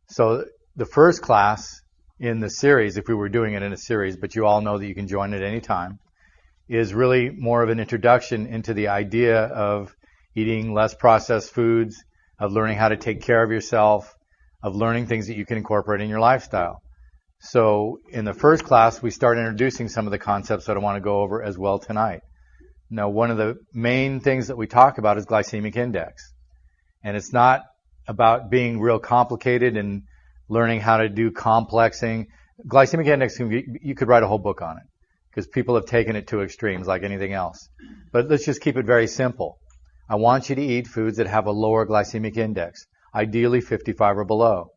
So the first class in the series, if we were doing it in a series, but you all know that you can join at any time, is really more of an introduction into the idea of eating less processed foods, of learning how to take care of yourself, of learning things that you can incorporate in your lifestyle. So in the first class, we start introducing some of the concepts that I want to go over as well tonight. Now, one of the main things that we talk about is glycemic index. And it's not about being real complicated and learning how to do complexing. Glycemic index, you could write a whole book on it because people have taken it to extremes like anything else. But let's just keep it very simple. I want you to eat foods that have a lower glycemic index, ideally 55 or below.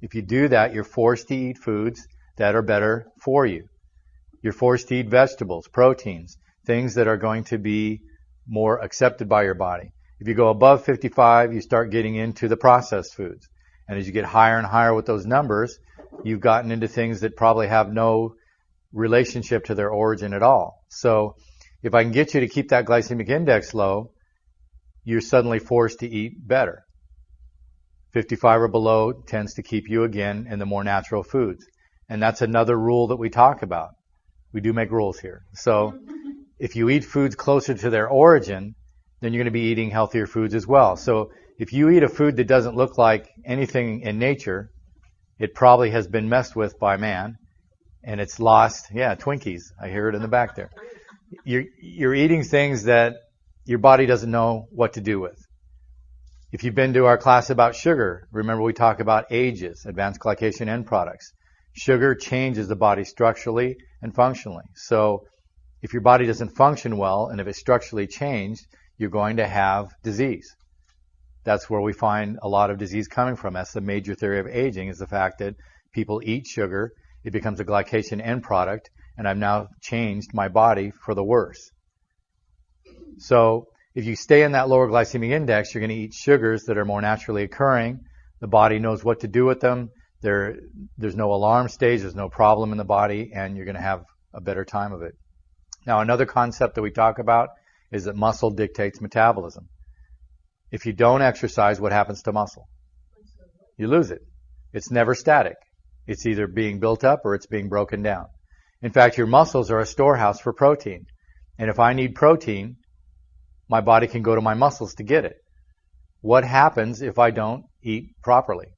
If you do that, you're forced to eat foods that are better for you. You're forced to eat vegetables, proteins, things that are going to be more accepted by your body. If you go above 55, you start getting into the processed foods. And as you get higher and higher with those numbers, you've gotten into things that probably have no relationship to their origin at all. So if I can get you to keep that glycemic index low, you're suddenly forced to eat better. 55 or below tends to keep you again in the more natural foods. And that's another rule that we talk about. We do make rules here. So if you eat foods closer to their origin, then you're going to be eating healthier foods as well. So if you eat a food that doesn't look like anything in nature, it probably has been messed with by man, and it's lost, Twinkies. I hear it in the back there. You're eating things that your body doesn't know what to do with. If you've been to our class about sugar, remember we talk about AGEs, advanced glycation end products. Sugar changes the body structurally and functionally. So if your body doesn't function well, and if it's structurally changed, you're going to have disease. That's where we find a lot of disease coming from. That's the major theory of aging, is the fact that people eat sugar, it becomes a glycation end product, and I've now changed my body for the worse. So if you stay in that lower glycemic index, you're going to eat sugars that are more naturally occurring. The body knows what to do with them. There's no alarm stage, there's no problem in the body, and you're going to have a better time of it. Now, another concept that we talk about is that muscle dictates metabolism. If you don't exercise, what happens to muscle? You lose it. It's never static. It's either being built up or it's being broken down. In fact, your muscles are a storehouse for protein. And if I need protein, my body can go to my muscles to get it. What happens if I don't eat properly?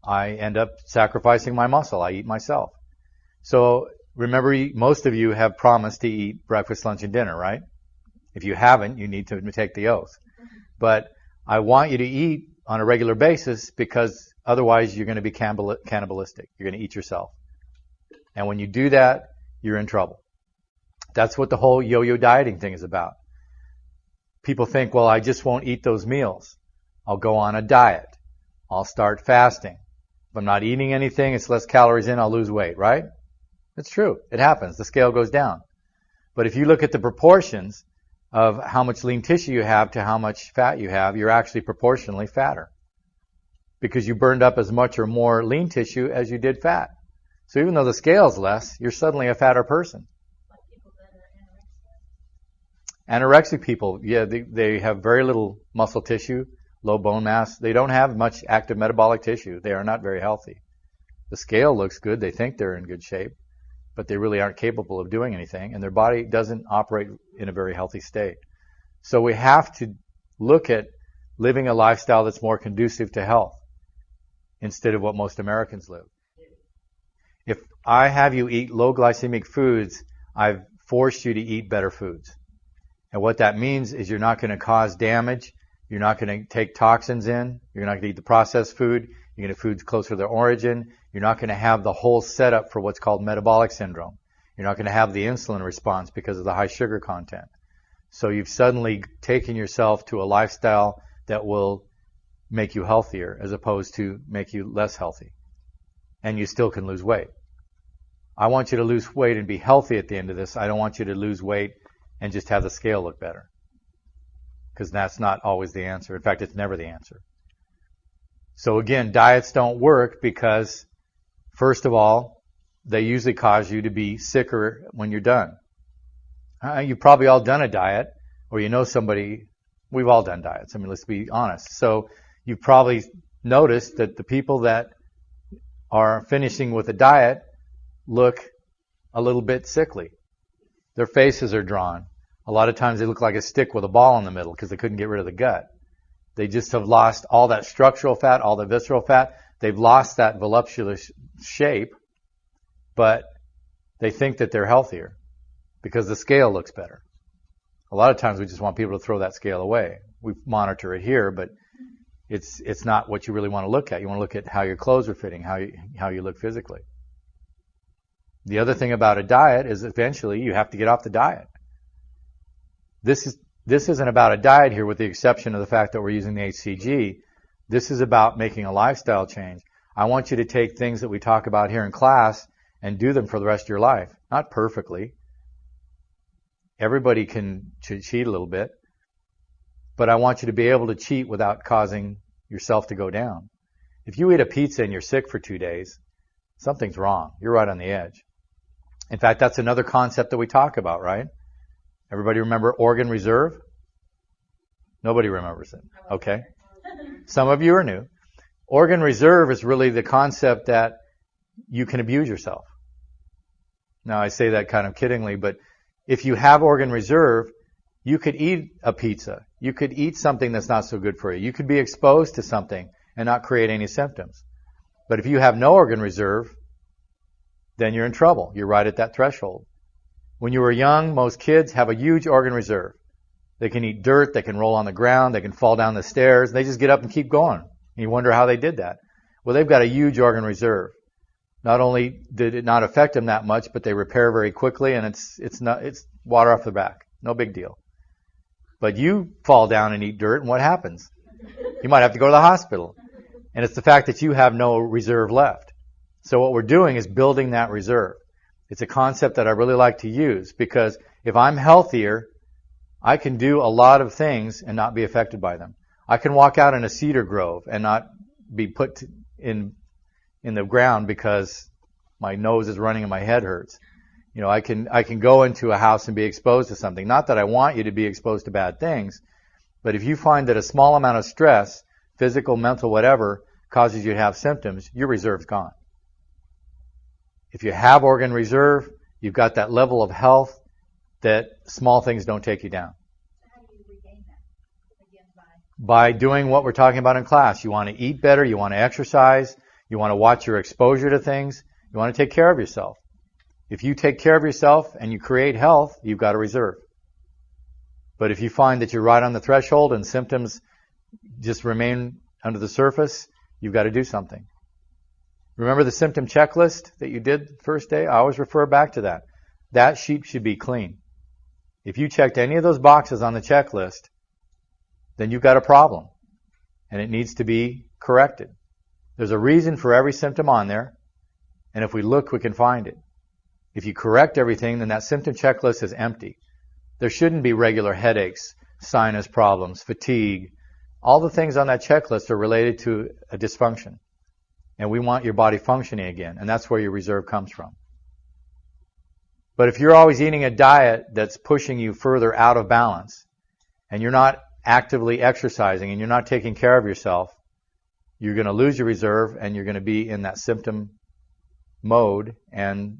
I end up sacrificing my muscle. I eat myself. So remember, most of you have promised to eat breakfast, lunch, and dinner, right? If you haven't, you need to take the oath. But I want you to eat on a regular basis, because otherwise you're going to be cannibalistic. You're going to eat yourself. And when you do that, you're in trouble. That's what the whole yo-yo dieting thing is about. People think, well, I just won't eat those meals. I'll go on a diet. I'll start fasting. If I'm not eating anything, it's less calories in, I'll lose weight, right? It's true. It happens. The scale goes down. But if you look at the proportions of how much lean tissue you have to how much fat you have, you're actually proportionally fatter, because you burned up as much or more lean tissue as you did fat. So even though the scale's less, you're suddenly a fatter person. Like people that are Anorexic people, they have very little muscle tissue, low bone mass. They don't have much active metabolic tissue. They are not very healthy. The scale looks good. They think they're in good shape, but they really aren't capable of doing anything, and their body doesn't operate in a very healthy state. So we have to look at living a lifestyle that's more conducive to health instead of what most Americans live. If I have you eat low glycemic foods, I've forced you to eat better foods. And what that means is you're not going to cause damage. You're not going to take toxins in. You're not going to eat the processed food. You're going to foods closer to their origin. You're not going to have the whole setup for what's called metabolic syndrome. You're not going to have the insulin response because of the high sugar content. So you've suddenly taken yourself to a lifestyle that will make you healthier as opposed to make you less healthy. And you still can lose weight. I want you to lose weight and be healthy at the end of this. I don't want you to lose weight and just have the scale look better, because that's not always the answer. In fact, it's never the answer. So again, diets don't work because, first of all, they usually cause you to be sicker when you're done. You've probably all done a diet, or you know somebody. We've all done diets. I mean, let's be honest. So you've probably notice that the people that are finishing with a diet look a little bit sickly. Their faces are drawn. A lot of times they look like a stick with a ball in the middle because they couldn't get rid of the gut. They just have lost all that structural fat, all the visceral fat. They've lost that voluptuous shape, but they think that they're healthier because the scale looks better. A lot of times we just want people to throw that scale away. We monitor it here, but it's not what you really want to look at. You want to look at how your clothes are fitting, how you look physically. The other thing about a diet is eventually you have to get off the diet. This isn't about a diet here with the exception of the fact that we're using the HCG. This is about making a lifestyle change. I want you to take things that we talk about here in class and do them for the rest of your life. Not perfectly. Everybody can cheat a little bit. But I want you to be able to cheat without causing yourself to go down. If you eat a pizza and you're sick for 2 days, something's wrong. You're right on the edge. In fact, that's another concept that we talk about, right? Everybody remember organ reserve? Nobody remembers it. Okay. Some of you are new. Organ reserve is really the concept that you can abuse yourself. Now, I say that kind of kiddingly, but if you have organ reserve, you could eat a pizza. You could eat something that's not so good for you. You could be exposed to something and not create any symptoms. But if you have no organ reserve, then you're in trouble. You're right at that threshold. When you were young, most kids have a huge organ reserve. They can eat dirt, they can roll on the ground, they can fall down the stairs, they just get up and keep going. And you wonder how they did that. Well, they've got a huge organ reserve. Not only did it not affect them that much, but they repair very quickly, and it's water off the back. No big deal. But you fall down and eat dirt, and what happens? You might have to go to the hospital. And it's the fact that you have no reserve left. So what we're doing is building that reserve. It's a concept that I really like to use because if I'm healthier, I can do a lot of things and not be affected by them. I can walk out in a cedar grove and not be put in the ground because my nose is running and my head hurts. You know, I can go into a house and be exposed to something. Not that I want you to be exposed to bad things, but if you find that a small amount of stress, physical, mental, whatever, causes you to have symptoms, your reserve's gone. If you have organ reserve, you've got that level of health that small things don't take you down. How do you regain that? Again, by doing what we're talking about in class. You want to eat better, you want to exercise, you want to watch your exposure to things, you want to take care of yourself. If you take care of yourself and you create health, you've got a reserve. But if you find that you're right on the threshold and symptoms just remain under the surface, you've got to do something. Remember the symptom checklist that you did the first day? I always refer back to that. That sheet should be clean. If you checked any of those boxes on the checklist, then you've got a problem, and it needs to be corrected. There's a reason for every symptom on there, and if we look, we can find it. If you correct everything, then that symptom checklist is empty. There shouldn't be regular headaches, sinus problems, fatigue. All the things on that checklist are related to a dysfunction. And we want your body functioning again, and that's where your reserve comes from. But if you're always eating a diet that's pushing you further out of balance, and you're not actively exercising, and you're not taking care of yourself, you're going to lose your reserve, and you're going to be in that symptom mode, and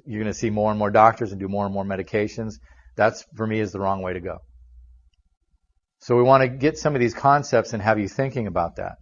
you're going to see more and more doctors and do more and more medications. That's, for me, is the wrong way to go. So we want to get some of these concepts and have you thinking about that.